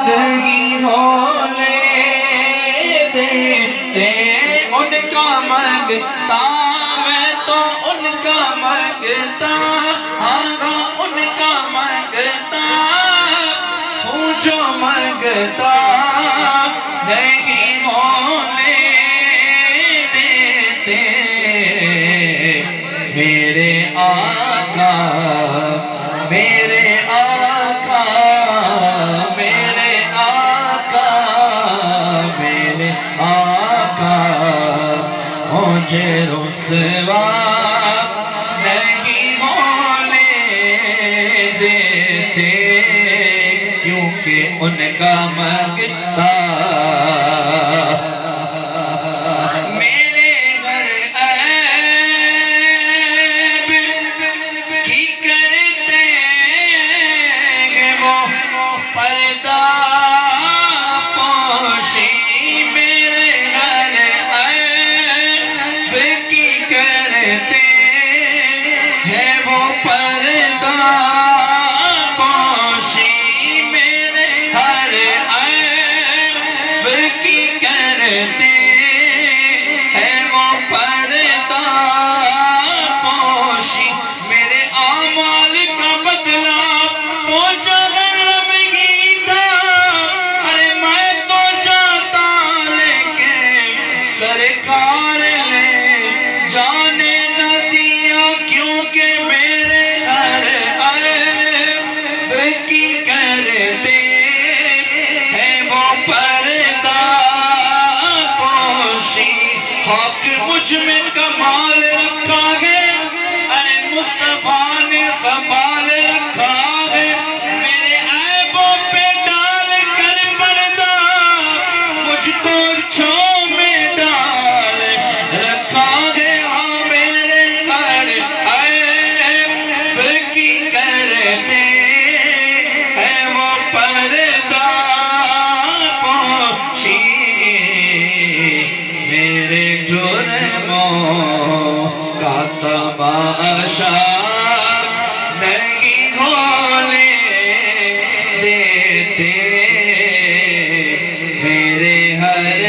نہیں ہونے دیتے ان کا مانگتا میں تو ان کا مانگتا ان کا مانگتا ہوں جو مانگتا نہیں ہونے دیتے میرے آقا میرے آقا میرے آقا میرے آقا مجھے رسوا نہیں ہونے دیتے کیونکہ ان کا مانگتا سرکار نے جانے نہ دیا کیونکہ میرے ہر عیب کی کرتے ہیں وہ پردہ پوشی حق مجھ میں کمال رکھا ہے ارے مصطفیٰ نے سنبھال رکھا